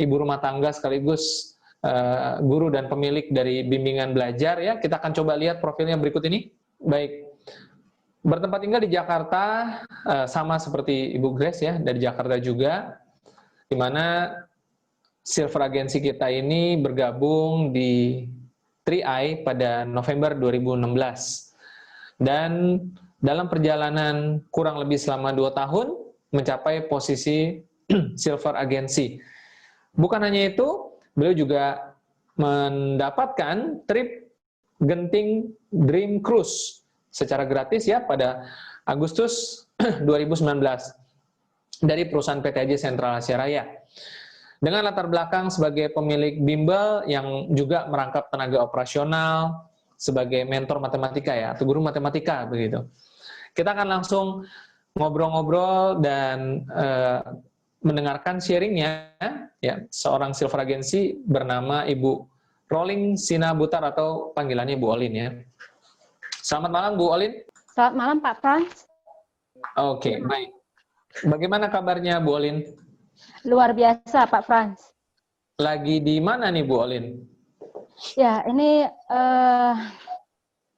ibu rumah tangga sekaligus guru dan pemilik dari bimbingan belajar ya. Kita akan coba lihat profilnya berikut ini. Baik. Bertempat tinggal di Jakarta, sama seperti Ibu Grace ya, dari Jakarta juga, di mana Silver Agency kita ini bergabung di 3i pada November 2016. Dan dalam perjalanan kurang lebih selama 2 tahun, mencapai posisi Silver Agency. Bukan hanya itu, beliau juga mendapatkan trip Genting Dream Cruise secara gratis ya pada Agustus 2019 dari perusahaan PT AJ Sentral Asia Raya. Dengan latar belakang sebagai pemilik bimbel yang juga merangkap tenaga operasional, sebagai mentor matematika ya, atau guru matematika begitu. Kita akan langsung ngobrol-ngobrol dan mendengarkan sharingnya ya, seorang Silver Agency bernama Ibu Rolling Sinabutar atau panggilannya Bu Olin ya. Selamat malam Bu Olin. Selamat malam Pak Frans. Oke, baik. Bagaimana kabarnya Bu Olin? Luar biasa Pak Frans. Lagi di mana nih Bu Olin? Ya, ini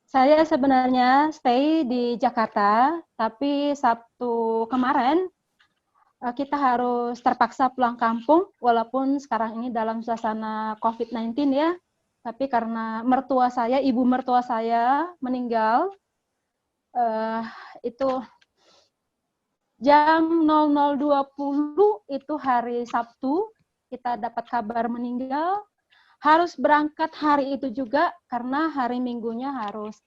saya sebenarnya stay di Jakarta, tapi Sabtu kemarin kita harus terpaksa pulang kampung, walaupun sekarang ini dalam suasana COVID-19 ya, tapi karena mertua saya, ibu mertua saya meninggal, itu jam 00.20 itu hari Sabtu, kita dapat kabar meninggal. Harus berangkat hari itu juga karena hari Minggunya harus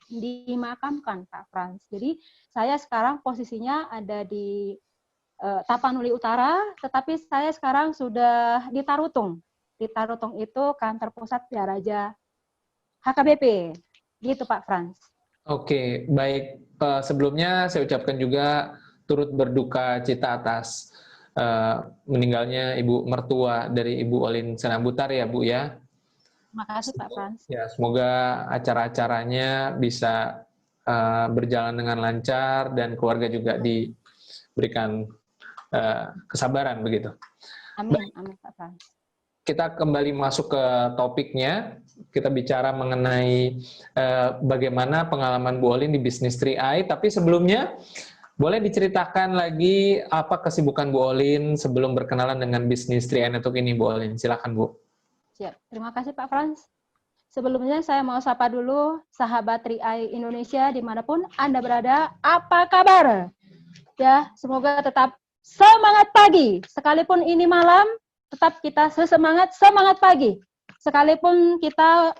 dimakamkan Pak Frans. Jadi saya sekarang posisinya ada di Tapanuli Utara, tetapi saya sekarang sudah di Tarutung. Di Tarutung itu kantor pusat Piaraja HKBP. Gitu Pak Frans. Oke, baik. Sebelumnya saya ucapkan juga turut berduka cita atas meninggalnya Ibu mertua dari Ibu Olin Sinabutar ya Bu ya. Terima kasih Pak Frans. Ya, semoga acara-acaranya bisa berjalan dengan lancar dan keluarga juga diberikan kesabaran begitu. Amin, amin Pak Frans. Kita kembali masuk ke topiknya. Kita bicara mengenai bagaimana pengalaman Bu Olin di bisnis 3i, tapi sebelumnya boleh diceritakan lagi apa kesibukan Bu Olin sebelum berkenalan dengan bisnis 3i Network ini, Bu Olin? Silakan, Bu. Siap. Terima kasih, Pak Frans. Sebelumnya saya mau sapa dulu sahabat 3i Indonesia dimanapun Anda berada. Apa kabar? Ya, semoga tetap semangat pagi. Sekalipun ini malam, tetap kita semangat pagi. Sekalipun kita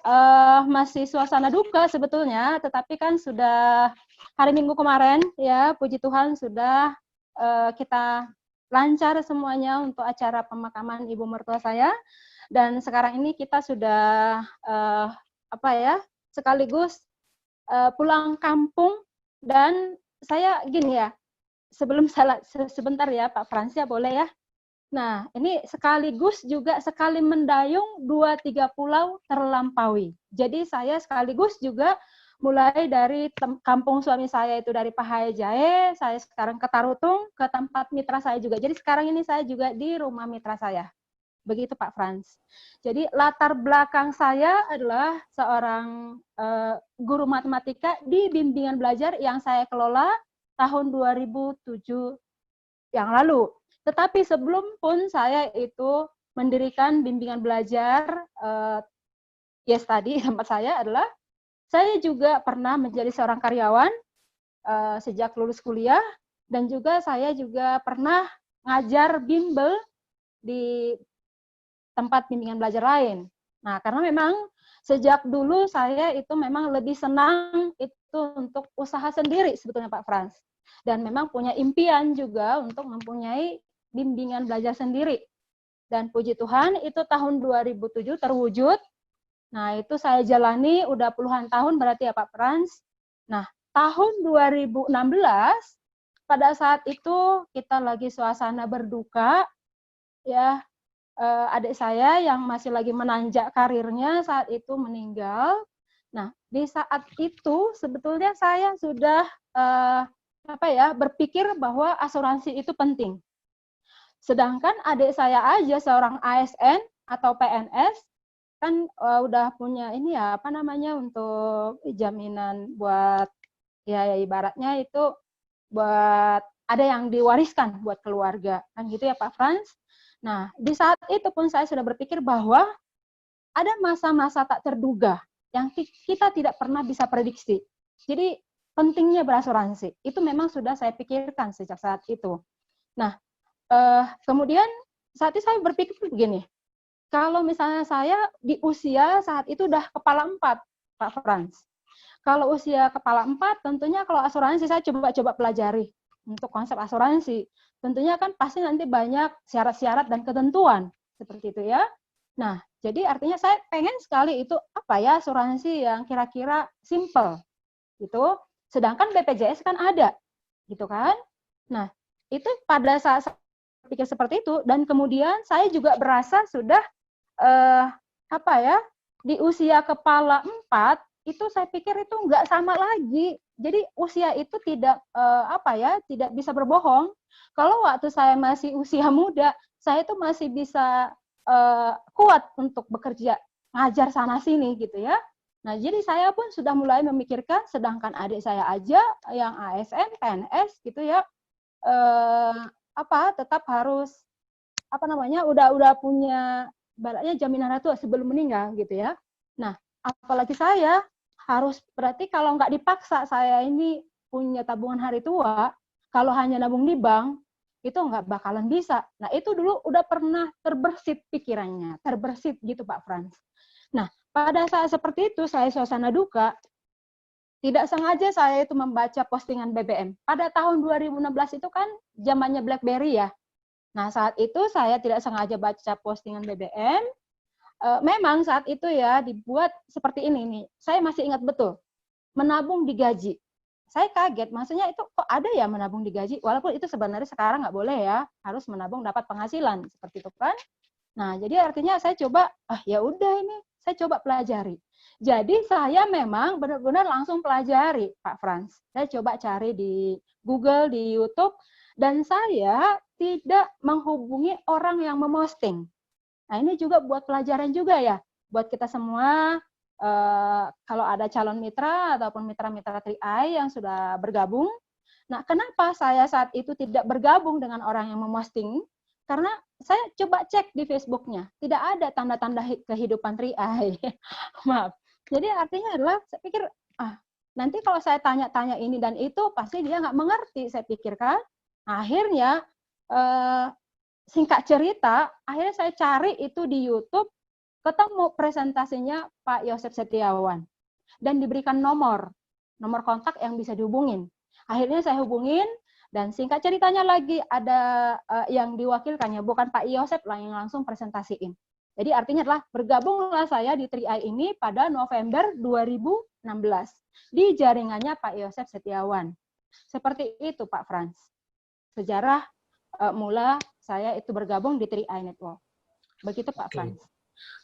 masih suasana duka sebetulnya, tetapi kan sudah hari Minggu kemarin, ya puji Tuhan sudah kita lancar semuanya untuk acara pemakaman ibu mertua saya. Dan sekarang ini kita sudah sekaligus pulang kampung. Dan saya gini ya, sebentar ya Pak Frans ya, boleh ya? Nah, ini sekaligus juga sekali mendayung 2-3 pulau terlampaui. Jadi saya sekaligus juga mulai dari kampung suami saya itu dari Pahaya Jae, saya sekarang ke Tarutung, ke tempat mitra saya juga. Jadi sekarang ini saya juga di rumah mitra saya. Begitu Pak Frans. Jadi latar belakang saya adalah seorang guru matematika di bimbingan belajar yang saya kelola tahun 2007 yang lalu. Tetapi sebelum pun saya itu mendirikan bimbingan belajar Yes tadi tempat saya adalah saya juga pernah menjadi seorang karyawan sejak lulus kuliah dan juga saya juga pernah ngajar bimbel di tempat bimbingan belajar lain. Nah, karena memang sejak dulu saya itu memang lebih senang itu untuk usaha sendiri sebetulnya Pak Frans. Dan memang punya impian juga untuk mempunyai bimbingan belajar sendiri. Dan puji Tuhan itu tahun 2007 terwujud. Nah, itu saya jalani udah puluhan tahun berarti ya Pak Frans. Nah, tahun 2016 pada saat itu kita lagi suasana berduka ya, adik saya yang masih lagi menanjak karirnya saat itu meninggal. Nah, di saat itu sebetulnya saya sudah berpikir bahwa asuransi itu penting. Sedangkan adik saya aja seorang ASN atau PNS kan udah punya ini ya apa namanya untuk jaminan buat ya ibaratnya itu buat ada yang diwariskan buat keluarga kan gitu ya Pak Frans. Nah di saat itu pun saya sudah berpikir bahwa ada masa-masa tak terduga yang kita tidak pernah bisa prediksi. Jadi pentingnya berasuransi itu memang sudah saya pikirkan sejak saat itu. Nah kemudian saat itu saya berpikir begini, kalau misalnya saya di usia saat itu udah kepala 4, Pak Frans. Kalau usia kepala 4, tentunya kalau asuransi saya coba pelajari untuk konsep asuransi. Tentunya kan pasti nanti banyak syarat-syarat dan ketentuan seperti itu ya. Nah, jadi artinya saya pengen sekali itu apa ya asuransi yang kira-kira simple gitu. Sedangkan BPJS kan ada, gitu kan? Nah, itu pada saat pikir seperti itu dan kemudian saya juga berasa sudah apa ya di usia kepala 4 itu saya pikir itu nggak sama lagi. Jadi usia itu tidak apa ya tidak bisa berbohong. Kalau waktu saya masih usia muda, saya itu masih bisa kuat untuk bekerja ngajar sana sini gitu ya. Nah jadi saya pun sudah mulai memikirkan, sedangkan adik saya aja yang ASN, PNS gitu ya. Tetap harus apa namanya udah punya baratnya jaminan hari tua sebelum meninggal gitu ya. Nah, apalagi saya harus berarti kalau nggak dipaksa saya ini punya tabungan hari tua, kalau hanya nabung di bank itu nggak bakalan bisa. Nah, itu dulu udah pernah terbersit pikirannya, terbersit gitu Pak Frans. Nah, pada saat seperti itu saya suasana duka, tidak sengaja saya itu membaca postingan BBM. Pada tahun 2016 itu kan zamannya BlackBerry ya. Nah, saat itu saya tidak sengaja baca postingan BBM. Memang saat itu ya dibuat seperti ini nih. Saya masih ingat betul. Menabung di gaji. Saya kaget, maksudnya itu kok ada ya menabung di gaji? Walaupun itu sebenarnya sekarang nggak boleh ya, harus menabung dapat penghasilan seperti itu kan. Nah, jadi artinya saya coba, ya udah ini, saya coba pelajari. Jadi saya memang benar-benar langsung pelajari, Pak Frans. Saya coba cari di Google, di YouTube, dan saya tidak menghubungi orang yang memosting. Nah, ini juga buat pelajaran juga ya, buat kita semua, kalau ada calon mitra ataupun mitra-mitra 3i yang sudah bergabung. Nah, kenapa saya saat itu tidak bergabung dengan orang yang memosting? Karena saya coba cek di Facebook-nya, tidak ada tanda-tanda kehidupan 3i. Maaf. Jadi artinya adalah, saya pikir, nanti kalau saya tanya-tanya ini dan itu, pasti dia nggak mengerti, saya pikirkan. Akhirnya, singkat cerita, akhirnya saya cari itu di YouTube, ketemu presentasinya Pak Yosef Setiawan. Dan diberikan nomor kontak yang bisa dihubungin. Akhirnya saya hubungin, dan singkat ceritanya lagi ada yang diwakilkannya, bukan Pak Yosef lah yang langsung presentasiin. Jadi artinya adalah bergabunglah saya di 3i ini pada November 2016 di jaringannya Pak Yosef Setiawan. Seperti itu Pak Frans. Sejarah mula saya itu bergabung di 3i Network. Begitu Pak Frans.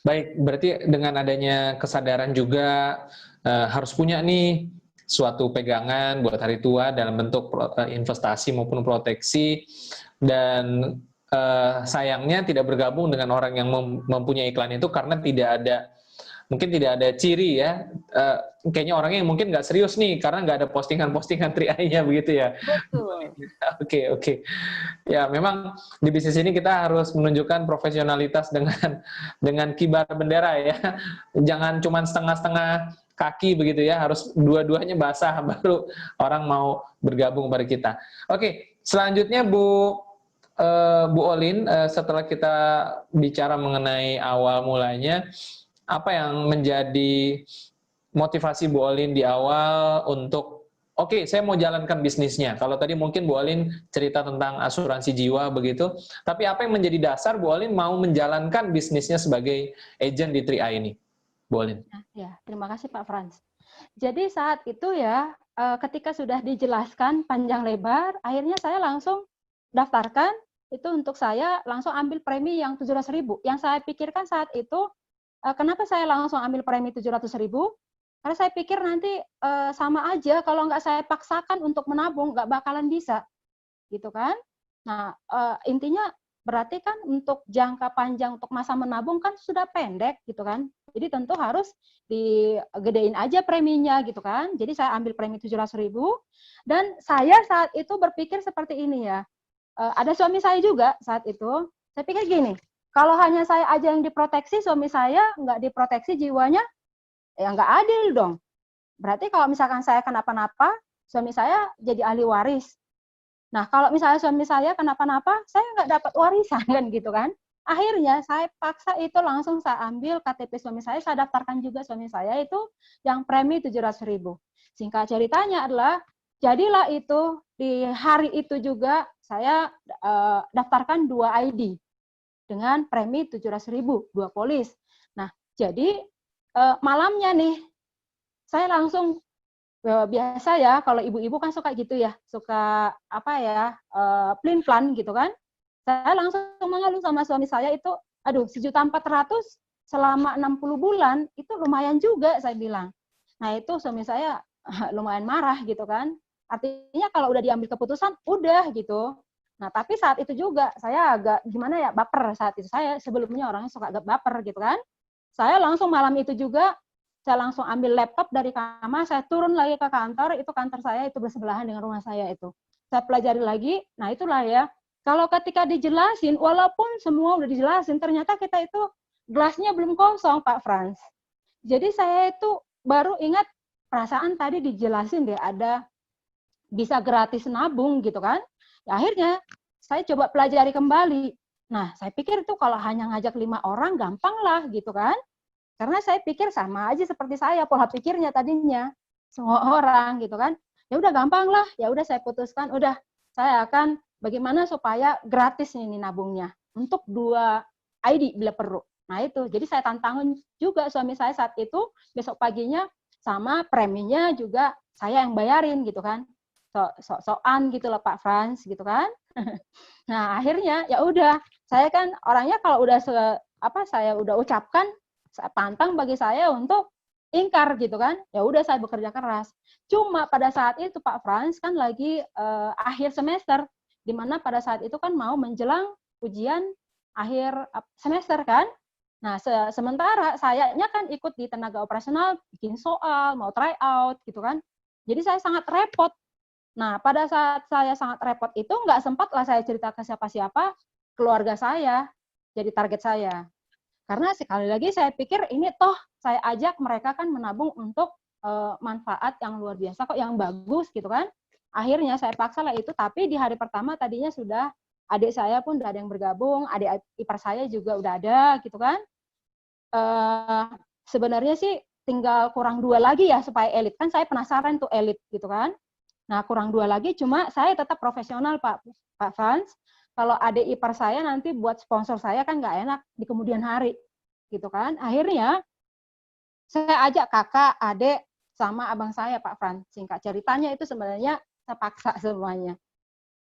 Baik, berarti dengan adanya kesadaran juga harus punya nih suatu pegangan buat hari tua dalam bentuk investasi maupun proteksi, dan sayangnya tidak bergabung dengan orang yang mempunyai iklan itu karena mungkin tidak ada ciri ya, kayaknya orangnya yang mungkin nggak serius nih karena nggak ada postingan-postingan 3i-nya begitu ya. Betul. Oke. Ya memang di bisnis ini kita harus menunjukkan profesionalitas dengan kibar bendera ya. Jangan cuma setengah-setengah kaki begitu ya, harus dua-duanya basah baru orang mau bergabung pada kita. Oke, selanjutnya Bu Olin, setelah kita bicara mengenai awal mulanya, apa yang menjadi motivasi Bu Olin di awal untuk saya mau jalankan bisnisnya. Kalau tadi mungkin Bu Olin cerita tentang asuransi jiwa begitu, tapi apa yang menjadi dasar Bu Olin mau menjalankan bisnisnya sebagai agent di 3i ini, Bu Olin? Ya, terima kasih Pak Frans. Jadi saat itu ya, ketika sudah dijelaskan panjang lebar, akhirnya saya langsung daftarkan itu untuk saya langsung ambil premi yang 700.000. Yang saya pikirkan saat itu, kenapa saya langsung ambil premi 700.000? Karena saya pikir nanti sama aja kalau nggak saya paksakan untuk menabung, nggak bakalan bisa, gitu kan? Nah, intinya berarti kan untuk jangka panjang untuk masa menabung kan sudah pendek gitu kan. Jadi tentu harus digedein aja preminya gitu kan. Jadi saya ambil premi 700.000 dan saya saat itu berpikir seperti ini ya. Ada suami saya juga saat itu. Saya pikir gini, kalau hanya saya aja yang diproteksi, suami saya nggak diproteksi jiwanya, ya nggak adil dong. Berarti kalau misalkan saya kenapa-napa, suami saya jadi ahli waris. Nah, kalau misalnya suami saya kenapa-napa, saya nggak dapat warisan kan gitu kan. Akhirnya saya paksa itu langsung saya ambil KTP suami saya daftarkan juga suami saya itu yang premi 700.000. Singkat ceritanya adalah, jadilah itu di hari itu juga saya daftarkan 2 ID dengan premi 700.000, 2 polis. Nah, jadi malamnya nih, saya langsung biasa ya, kalau ibu-ibu kan suka gitu ya, suka apa ya, plin-plan gitu kan. Saya langsung mengeluh sama suami saya itu, aduh 1.400.000 selama 60 bulan, itu lumayan juga saya bilang. Nah itu suami saya lumayan marah gitu kan. Artinya kalau udah diambil keputusan, udah gitu. Nah tapi saat itu juga, saya agak gimana ya, baper saat itu. Saya sebelumnya orangnya suka agak baper gitu kan. Saya langsung malam itu juga, saya langsung ambil laptop dari kamar, saya turun lagi ke kantor, itu kantor saya itu bersebelahan dengan rumah saya itu. Saya pelajari lagi, nah itulah ya, kalau ketika dijelasin, walaupun semua udah dijelasin, ternyata kita itu gelasnya belum kosong, Pak Frans. Jadi saya itu baru ingat, perasaan tadi dijelasin deh, ada bisa gratis nabung gitu kan. Ya, akhirnya saya coba pelajari kembali. Nah, saya pikir itu kalau hanya ngajak 5 orang, gampang lah gitu kan. Karena saya pikir sama aja seperti saya, pola pikirnya tadinya. Semua orang gitu kan. Ya udah gampang lah, ya udah saya putuskan, udah saya akan bagaimana supaya gratis ini nabungnya. Untuk 2 ID bila perlu. Nah itu, jadi saya tantangan juga suami saya saat itu, besok paginya sama preminya juga saya yang bayarin gitu kan. Sok-sokan gitu lah Pak Frans gitu kan. Nah akhirnya ya udah, saya kan orangnya kalau udah saya udah ucapkan, pantang bagi saya untuk ingkar gitu kan. Ya udah saya bekerja keras. Cuma pada saat itu Pak Frans kan lagi akhir semester, di mana pada saat itu kan mau menjelang ujian akhir semester kan. Nah, sementara sayanya kan ikut di tenaga operasional, bikin soal, mau try out gitu kan. Jadi saya sangat repot. Nah, pada saat saya sangat repot itu nggak sempat lah saya cerita ke siapa-siapa, keluarga saya jadi target saya. Karena sekali lagi saya pikir ini toh saya ajak mereka kan menabung untuk manfaat yang luar biasa kok, yang bagus gitu kan. Akhirnya saya paksa lah itu, tapi di hari pertama tadinya sudah adik saya pun udah ada yang bergabung, adik ipar saya juga udah ada gitu kan. Sebenarnya sih tinggal kurang 2 lagi ya supaya elit, kan saya penasaran tuh elit gitu kan. Nah kurang 2 lagi, cuma saya tetap profesional Pak Frans. Kalau adik ipar saya nanti buat sponsor saya kan nggak enak di kemudian hari, gitu kan. Akhirnya saya ajak kakak, adik, sama abang saya Pak Frans. Singkat ceritanya itu sebenarnya saya paksa semuanya.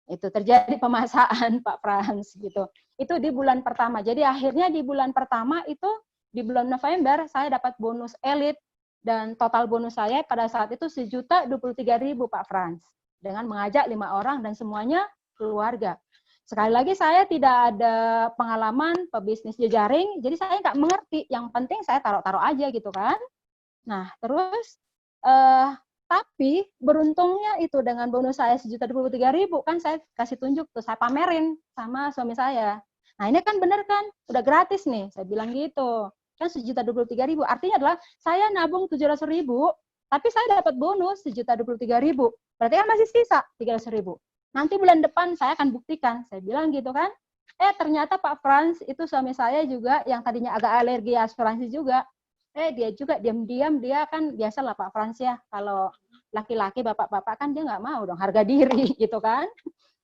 Itu terjadi pemaksaan Pak Frans gitu. Itu di bulan pertama. Jadi akhirnya di bulan pertama itu di bulan November saya dapat bonus elit dan total bonus saya pada saat itu 1.023.000 Pak Frans. Dengan mengajak 5 orang dan semuanya keluarga. Sekali lagi saya tidak ada pengalaman pebisnis jejaring, jadi saya nggak mengerti. Yang penting saya taruh-taruh aja gitu kan. Nah terus, tapi beruntungnya itu dengan bonus saya 1.023.000 kan saya kasih tunjuk tuh, saya pamerin sama suami saya. Nah ini kan bener kan, udah gratis nih, saya bilang gitu. Kan 1.023.000, artinya adalah saya nabung 700.000, tapi saya dapat bonus 1.023.000. Berarti kan masih sisa 300.000. Nanti bulan depan saya akan buktikan, saya bilang gitu kan. Ternyata Pak Frans itu suami saya juga yang tadinya agak alergi asuransi juga. Dia juga diam-diam, dia kan biasalah Pak Frans ya, kalau laki-laki bapak-bapak kan dia nggak mau dong harga diri gitu kan.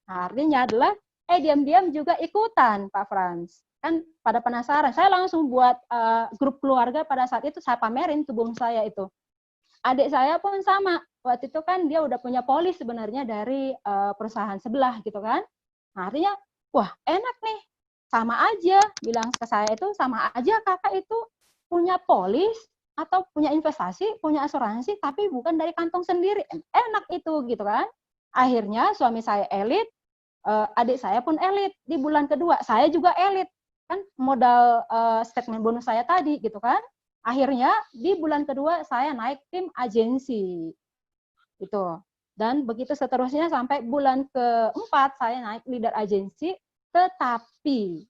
Nah, artinya adalah diam-diam juga ikutan Pak Frans. Kan pada penasaran, saya langsung buat grup keluarga pada saat itu, saya pamerin tubuh saya itu. Adik saya pun sama, waktu itu kan dia udah punya polis sebenarnya dari perusahaan sebelah gitu kan. Nah, artinya, wah enak nih, sama aja, bilang ke saya itu sama aja kakak itu punya polis atau punya investasi, punya asuransi, tapi bukan dari kantong sendiri, enak itu gitu kan. Akhirnya suami saya elit, adik saya pun elit di bulan kedua, saya juga elit kan, modal statement bonus saya tadi gitu kan. Akhirnya di bulan kedua saya naik tim agensi gitu, dan begitu seterusnya sampai bulan keempat saya naik leader agensi. Tetapi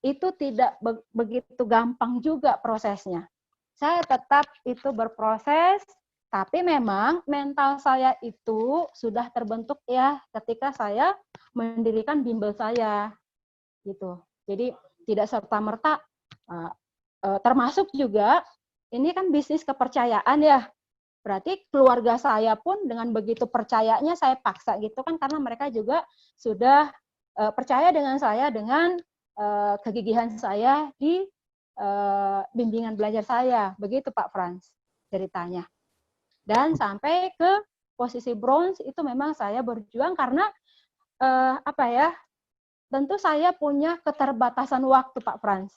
itu tidak begitu gampang juga prosesnya. Saya tetap itu berproses, tapi memang mental saya itu sudah terbentuk ya ketika saya mendirikan bimbel saya gitu. Jadi tidak serta-merta, termasuk juga ini kan bisnis kepercayaan ya. Berarti keluarga saya pun dengan begitu percayanya saya paksa gitu kan, karena mereka juga sudah percaya dengan saya dengan kegigihan saya di bimbingan belajar saya. Begitu Pak Frans ceritanya. Dan sampai ke posisi bronze itu memang saya berjuang karena apa ya? Tentu saya punya keterbatasan waktu Pak Frans.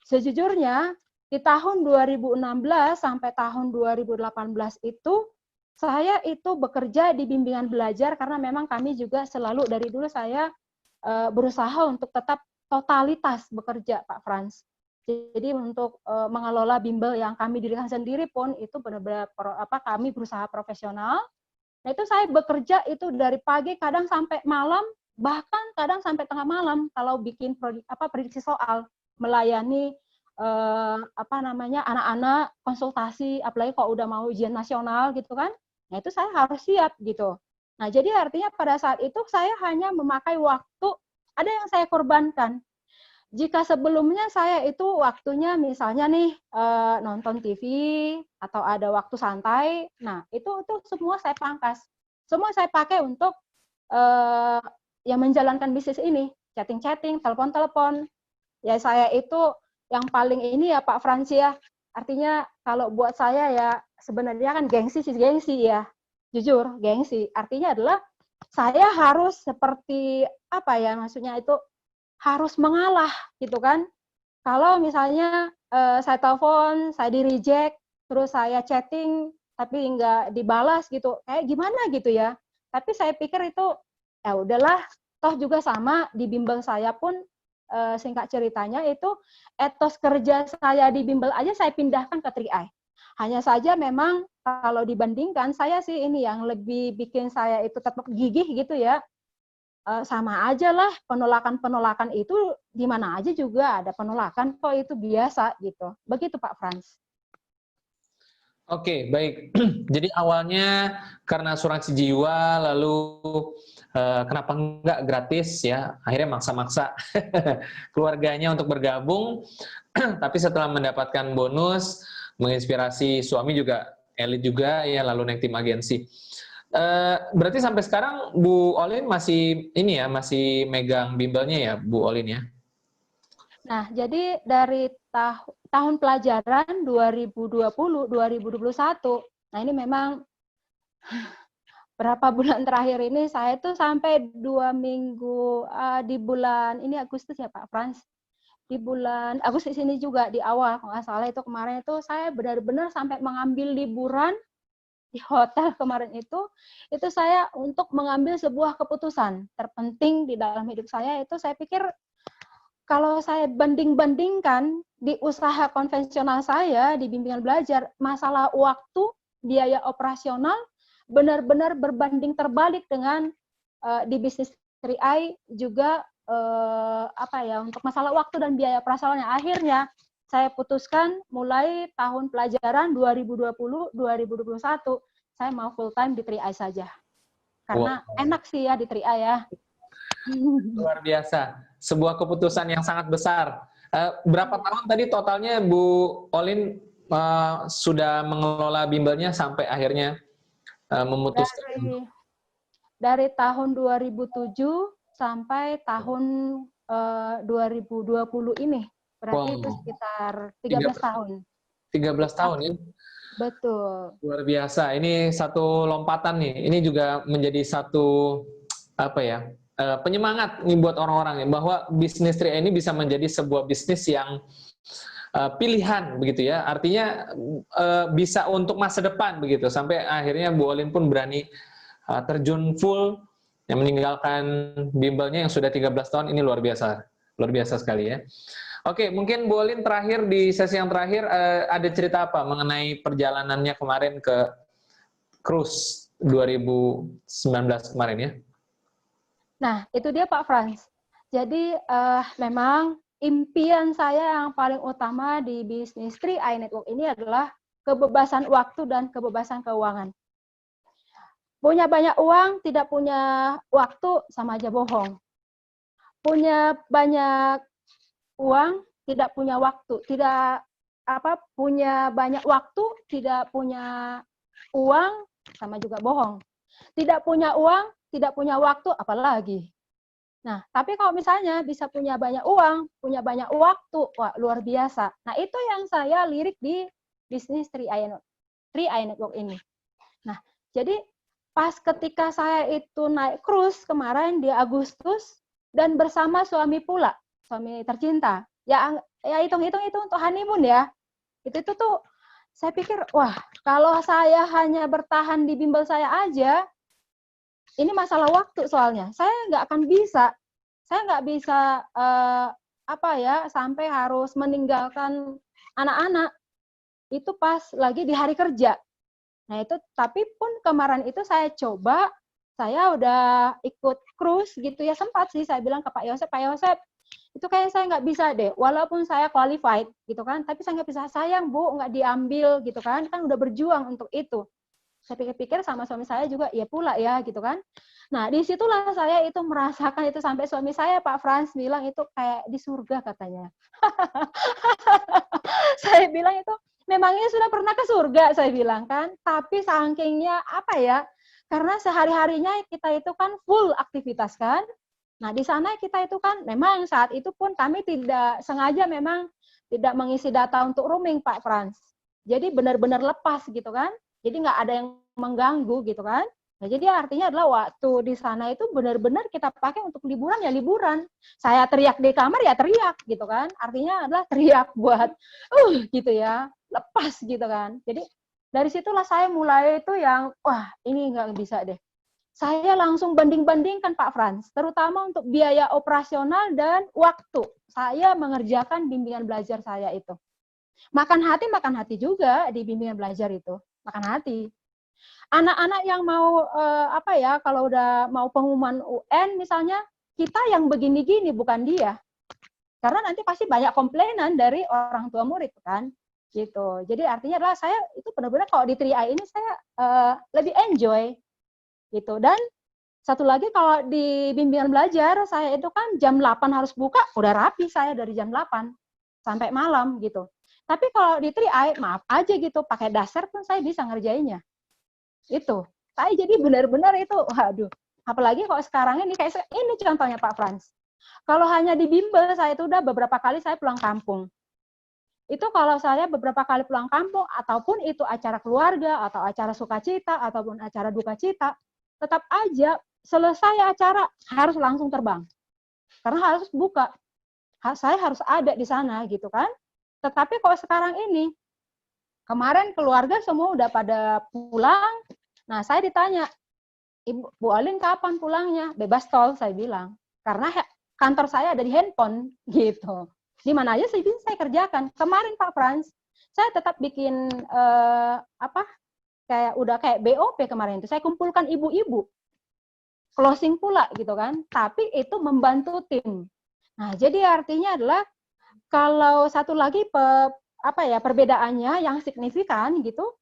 Sejujurnya di tahun 2016 sampai tahun 2018 itu saya itu bekerja di bimbingan belajar karena memang kami juga selalu dari dulu saya berusaha untuk tetap totalitas bekerja Pak Frans. Jadi untuk mengelola bimbel yang kami dirikan sendiri pun itu benar-benar kami berusaha profesional. Nah itu saya bekerja itu dari pagi kadang sampai malam, bahkan kadang sampai tengah malam kalau bikin prediksi soal, melayani anak-anak konsultasi, apalagi kalau udah mau ujian nasional gitu kan. Nah itu saya harus siap gitu. Nah jadi artinya pada saat itu saya hanya memakai waktu, ada yang saya korbankan. Jika sebelumnya saya itu waktunya misalnya nih nonton TV atau ada waktu santai, nah itu semua saya pangkas, semua saya pakai untuk ya menjalankan bisnis ini, chatting-chatting, telepon-telepon. Ya saya itu yang paling ini ya Pak Frans ya, artinya kalau buat saya ya sebenarnya kan gengsi ya, jujur gengsi. Artinya adalah saya harus seperti apa ya, maksudnya itu harus mengalah gitu kan. Kalau misalnya saya telepon, saya di reject, terus saya chatting tapi nggak dibalas gitu, kayak gimana gitu ya. Tapi saya pikir itu ya udahlah, toh juga sama di bimbel saya pun singkat ceritanya itu etos kerja saya di bimbel aja saya pindahkan ke 3i. Hanya saja memang kalau dibandingkan saya sih ini yang lebih bikin saya itu tetap gigih gitu ya. Sama aja lah, penolakan itu di mana aja juga ada penolakan, kok itu biasa gitu. Begitu Pak Frans. Oke, baik. Jadi awalnya karena asuransi jiwa, lalu kenapa enggak gratis ya, akhirnya maksa-maksa keluarganya untuk bergabung, tapi setelah mendapatkan bonus, menginspirasi suami juga, elit juga ya, lalu naik tim agensi. Berarti sampai sekarang Bu Olin masih ini ya, masih megang bimbelnya ya Bu Olin ya? Nah, jadi dari tahun pelajaran 2020-2021, nah ini memang berapa bulan terakhir ini saya tuh sampai 2 minggu di bulan ini Agustus ya Pak Frans, di bulan Agustus ini juga di awal kalau nggak salah itu kemarin itu saya benar-benar sampai mengambil liburan di hotel kemarin itu saya untuk mengambil sebuah keputusan terpenting di dalam hidup saya. Itu saya pikir kalau saya banding-bandingkan di usaha konvensional saya di bimbingan belajar, masalah waktu, biaya operasional benar-benar berbanding terbalik dengan di bisnis 3i juga untuk masalah waktu dan biaya operasionalnya. Akhirnya saya putuskan mulai tahun pelajaran 2020-2021 saya mau full time di 3i saja. Karena enak sih ya di 3i ya. Luar biasa. Sebuah keputusan yang sangat besar. Berapa tahun tadi totalnya Bu Olin sudah mengelola bimbelnya sampai akhirnya memutuskan? Dari tahun 2007 sampai tahun 2020 ini. Berarti itu sekitar 13 tahun. 13 tahun ya? Betul. Luar biasa. Ini satu lompatan nih. Ini juga menjadi satu penyemangat nih buat orang-orang ya, bahwa bisnis 3i ini bisa menjadi sebuah bisnis yang pilihan begitu ya. Artinya bisa untuk masa depan begitu. Sampai akhirnya Bu Olin pun berani terjun full yang meninggalkan bimbelnya yang sudah 13 tahun, ini luar biasa sekali ya. Oke, mungkin Bu Olin terakhir di sesi yang terakhir ada cerita apa mengenai perjalanannya kemarin ke cruise 2019 kemarin ya? Nah, itu dia Pak Frans. Jadi memang impian saya yang paling utama di bisnis 3i Network ini adalah kebebasan waktu dan kebebasan keuangan. Punya banyak uang, tidak punya waktu, sama aja bohong. Punya banyak uang, tidak punya waktu. Punya banyak waktu, tidak punya uang, sama juga bohong. Tidak punya uang, tidak punya waktu, apalagi. Nah, tapi kalau misalnya bisa punya banyak uang, punya banyak waktu, wah luar biasa. Nah, itu yang saya lirik di bisnis 3i Network ini. Nah, jadi pas ketika saya itu naik cruise kemarin di Agustus dan bersama suami pula, suami tercinta. Ya hitung-hitung itu untuk honeymoon ya. Itu tuh saya pikir, wah, kalau saya hanya bertahan di bimbel saya aja, ini masalah waktu soalnya. Saya nggak akan bisa. Saya nggak bisa sampai harus meninggalkan anak-anak. Itu pas lagi di hari kerja. Nah itu, tapi pun kemarin itu saya coba, saya udah ikut cruise gitu ya, sempat sih saya bilang ke Pak Yosep, itu kayak saya nggak bisa deh, walaupun saya qualified gitu kan, tapi saya nggak bisa, sayang Bu, nggak diambil gitu kan udah berjuang untuk itu. Saya pikir-pikir sama suami saya juga, ya pula ya gitu kan. Nah disitulah saya itu merasakan itu, sampai suami saya Pak Frans bilang itu kayak di surga katanya. Saya bilang itu, memangnya sudah pernah ke surga, saya bilang kan. Tapi sakingnya karena sehari-harinya kita itu kan full aktivitas kan. Nah di sana kita itu kan, memang saat itu pun kami tidak sengaja memang tidak mengisi data untuk roaming Pak Frans. Jadi benar-benar lepas gitu kan. Jadi nggak ada yang mengganggu gitu kan. Nah, jadi artinya adalah waktu di sana itu benar-benar kita pakai untuk liburan ya liburan. Saya teriak di kamar ya teriak gitu kan. Artinya adalah teriak buat gitu ya, lepas gitu kan. Jadi dari situlah saya mulai itu yang wah ini nggak bisa deh. Saya langsung banding-bandingkan Pak Frans, terutama untuk biaya operasional dan waktu saya mengerjakan bimbingan belajar saya itu. Makan hati juga di bimbingan belajar itu, makan hati. Anak-anak yang mau kalau udah mau pengumuman UN misalnya, kita yang begini-gini bukan dia. Karena nanti pasti banyak komplainan dari orang tua murid kan. Gitu. Jadi artinya adalah saya itu benar-benar kalau di 3i ini saya lebih enjoy gitu. Dan satu lagi kalau di bimbingan belajar saya itu kan jam 8 harus buka, udah rapi saya dari jam 8 sampai malam gitu. Tapi kalau di 3i maaf aja gitu, pakai dasar pun saya bisa ngerjainnya. Itu. Saya jadi benar-benar itu, waduh. Apalagi kalau sekarang ini kayak ini contohnya Pak Frans. Kalau hanya di bimbel saya itu udah beberapa kali saya pulang kampung. Itu kalau saya beberapa kali pulang kampung ataupun itu acara keluarga atau acara sukacita ataupun acara duka cita, tetap aja selesai acara harus langsung terbang. Karena harus buka. Saya harus ada di sana gitu kan. Tetapi kalau sekarang ini kemarin keluarga semua udah pada pulang. Nah, saya ditanya, Ibu Bu Olin kapan pulangnya? Bebas tol, saya bilang. Karena kantor saya ada di handphone, gitu. Di mana aja saya kerjakan. Kemarin Pak Frans, saya tetap bikin kayak BOP kemarin itu. Saya kumpulkan ibu-ibu. Closing pula gitu kan. Tapi itu membantu tim. Nah, jadi artinya adalah kalau satu lagi perbedaannya yang signifikan gitu.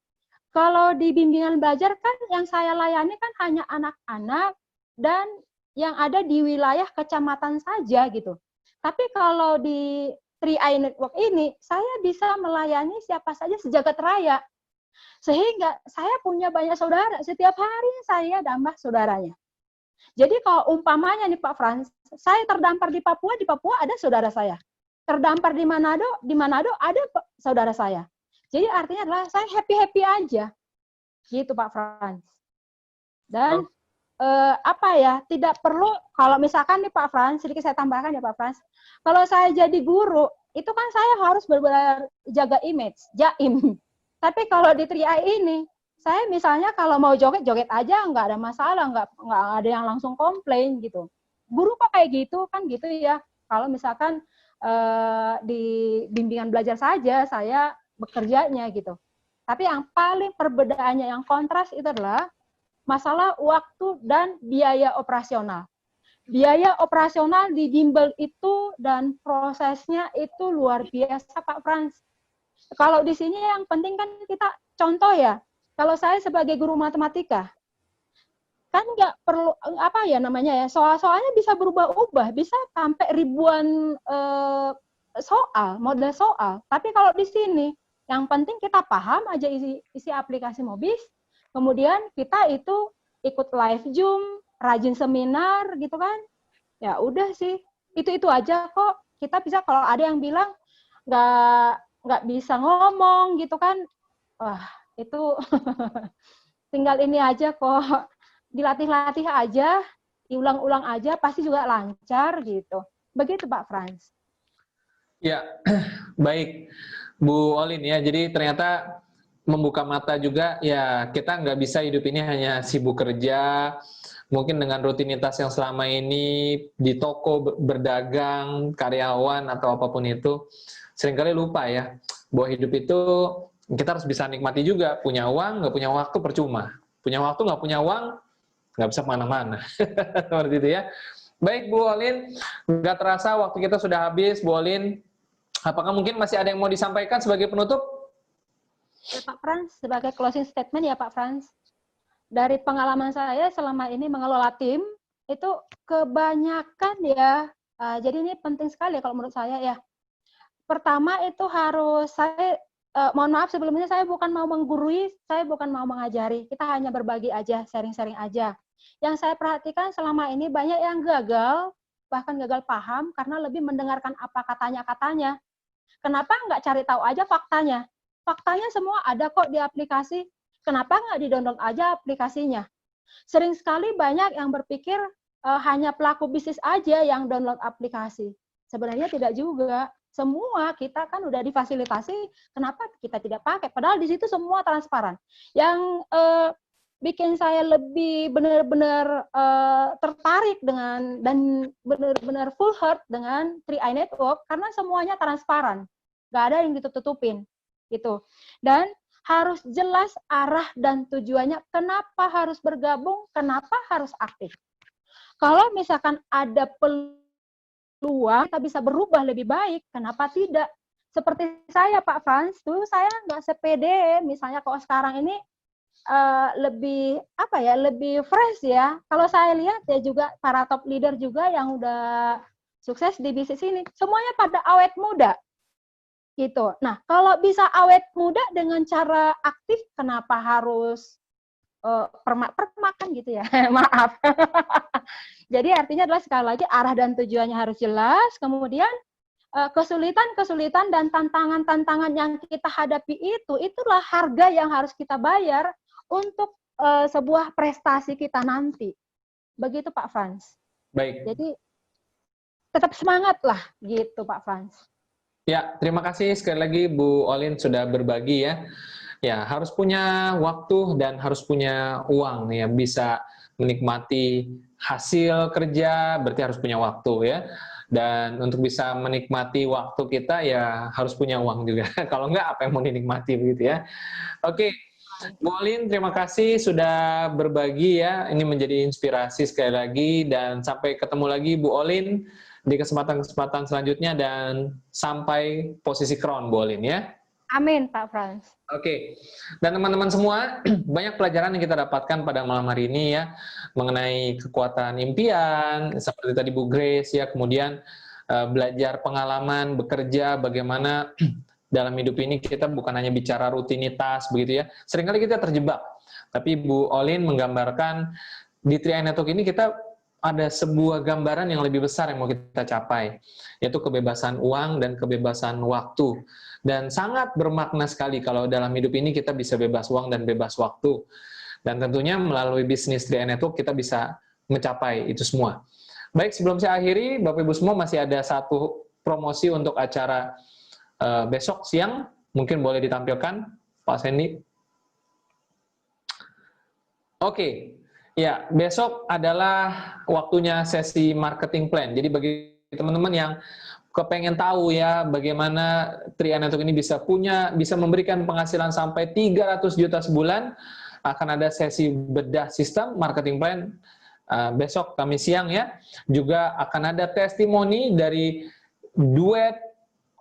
Kalau di bimbingan belajar kan yang saya layani kan hanya anak-anak dan yang ada di wilayah kecamatan saja gitu. Tapi kalau di 3i Network ini saya bisa melayani siapa saja sejagat raya. Sehingga saya punya banyak saudara, setiap hari saya nambah saudaranya. Jadi kalau umpamanya nih Pak Frans, saya terdampar di Papua ada saudara saya. Terdampar di Manado ada saudara saya. Jadi artinya adalah saya happy-happy aja. Gitu Pak Frans. Dan tidak perlu, kalau misalkan nih Pak Frans, sedikit saya tambahkan ya Pak Frans, kalau saya jadi guru, itu kan saya harus benar-benar jaga image, jaim. Tapi kalau di 3i ini, saya misalnya kalau mau joget, joget aja, nggak ada masalah, nggak ada yang langsung komplain gitu. Guru kok kayak gitu, kan gitu ya. Kalau misalkan di bimbingan belajar saja, saya bekerjanya gitu. Tapi yang paling perbedaannya, yang kontras itu adalah masalah waktu dan biaya operasional. Biaya operasional di bimbel itu dan prosesnya itu luar biasa, Pak Frans. Kalau di sini yang penting kan kita contoh ya. Kalau saya sebagai guru matematika, kan nggak perlu apa ya namanya ya, soal-soalnya bisa berubah-ubah, bisa sampai ribuan soal, model soal. Tapi kalau di sini, yang penting kita paham aja isi aplikasi Mobis, kemudian kita itu ikut live Zoom, rajin seminar gitu kan. Ya udah sih, itu aja kok. Kita bisa, kalau ada yang bilang nggak bisa ngomong gitu kan, wah itu tinggal ini aja kok, dilatih-latih aja, diulang-ulang aja, pasti juga lancar gitu. Begitu Pak Frans. Ya, baik Bu Olin ya. Jadi ternyata membuka mata juga ya, kita nggak bisa hidup ini hanya sibuk kerja, mungkin dengan rutinitas yang selama ini di toko berdagang, karyawan atau apapun itu, seringkali lupa ya bahwa hidup itu kita harus bisa nikmati juga. Punya uang, nggak punya waktu percuma. Punya waktu, nggak punya uang, nggak bisa kemana-mana. Seperti itu ya. Baik Bu Olin, nggak terasa waktu kita sudah habis Bu Olin. Apakah mungkin masih ada yang mau disampaikan sebagai penutup? Ya, Pak Frans, sebagai closing statement ya Pak Frans, dari pengalaman saya selama ini mengelola tim, itu kebanyakan ya, jadi ini penting sekali kalau menurut saya ya. Pertama itu harus, saya mohon maaf sebelumnya, saya bukan mau menggurui, saya bukan mau mengajari, kita hanya berbagi aja, sharing-sharing aja. Yang saya perhatikan selama ini banyak yang gagal, bahkan gagal paham karena lebih mendengarkan apa katanya. Kenapa nggak cari tahu aja faktanya? Faktanya semua ada kok di aplikasi. Kenapa nggak di-download aja aplikasinya? Sering sekali banyak yang berpikir hanya pelaku bisnis aja yang download aplikasi. Sebenarnya tidak juga. Semua kita kan udah difasilitasi, kenapa kita tidak pakai? Padahal di situ semua transparan. Yang bikin saya lebih benar-benar tertarik dengan dan benar-benar full heart dengan 3i Network karena semuanya transparan, nggak ada yang ditutup-tutupin gitu. Dan harus jelas arah dan tujuannya, kenapa harus bergabung, kenapa harus aktif. Kalau misalkan ada peluang kita bisa berubah lebih baik, kenapa tidak? Seperti saya Pak Frans, dulu saya nggak sepede, misalnya kalau sekarang ini lebih apa ya, lebih fresh ya. Kalau saya lihat ya juga para top leader juga yang udah sukses di bisnis ini, semuanya pada awet muda gitu. Nah, kalau bisa awet muda dengan cara aktif, kenapa harus permakan gitu ya? Maaf. Jadi artinya adalah sekali lagi arah dan tujuannya harus jelas, kemudian kesulitan-kesulitan dan tantangan-tantangan yang kita hadapi itulah harga yang harus kita bayar untuk sebuah prestasi kita nanti. Begitu Pak Frans. Baik. Jadi tetap semangat lah gitu Pak Frans. Ya, terima kasih sekali lagi Bu Olin sudah berbagi ya. Ya, harus punya waktu dan harus punya uang ya, bisa menikmati hasil kerja berarti harus punya waktu ya. Dan untuk bisa menikmati waktu kita ya harus punya uang juga. Kalau enggak apa yang mau dinikmati begitu ya. Oke. Bu Olin, terima kasih sudah berbagi ya. Ini menjadi inspirasi sekali lagi dan sampai ketemu lagi Bu Olin di kesempatan-kesempatan selanjutnya dan sampai posisi crown Bu Olin ya. Amin Pak Frans. Oke. Dan teman-teman semua, banyak pelajaran yang kita dapatkan pada malam hari ini ya mengenai kekuatan impian seperti tadi Bu Grace ya, kemudian belajar pengalaman bekerja, bagaimana dalam hidup ini kita bukan hanya bicara rutinitas begitu ya. Seringkali kita terjebak. Tapi Bu Olin menggambarkan di 3i Network ini kita ada sebuah gambaran yang lebih besar yang mau kita capai, yaitu kebebasan uang dan kebebasan waktu. Dan sangat bermakna sekali kalau dalam hidup ini kita bisa bebas uang dan bebas waktu. Dan tentunya melalui bisnis 3i Network kita bisa mencapai itu semua. Baik, sebelum saya akhiri, Bapak Ibu semua masih ada satu promosi untuk acara besok siang, mungkin boleh ditampilkan, Pak Sandy. Oke, ya besok adalah waktunya sesi marketing plan. Jadi bagi teman-teman yang kepengen tahu ya bagaimana Trian Network ini bisa memberikan penghasilan sampai 300 juta sebulan, akan ada sesi bedah sistem marketing plan besok Kamis siang ya. Juga akan ada testimoni dari duet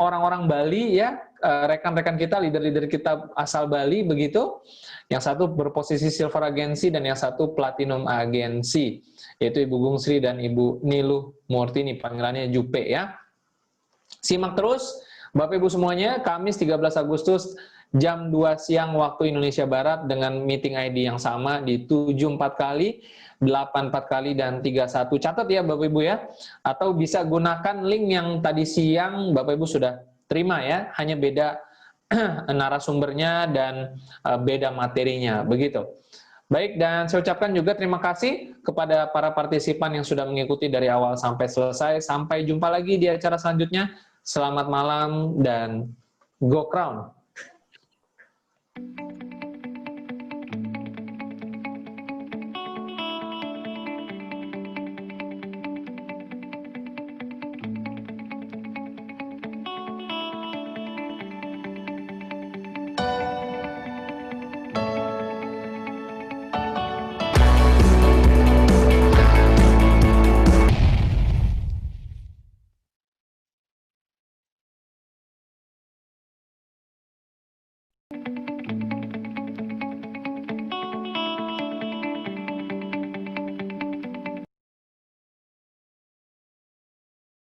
orang-orang Bali ya, rekan-rekan kita, leader-leader kita asal Bali begitu. Yang satu berposisi silver agency dan yang satu platinum agency, yaitu Ibu Gung Sri dan Ibu Niluh Murtini, panggilannya Jupe ya. Simak terus Bapak Ibu semuanya, Kamis 13 Agustus jam 2 siang waktu Indonesia Barat dengan meeting ID yang sama di 74 kali, 84 kali, dan 31. Catat ya Bapak Ibu ya. Atau bisa gunakan link yang tadi siang Bapak Ibu sudah terima ya, hanya beda narasumbernya dan beda materinya, begitu. Baik, dan saya ucapkan juga terima kasih kepada para partisipan yang sudah mengikuti dari awal sampai selesai. Sampai jumpa lagi di acara selanjutnya. Selamat malam dan go Crown!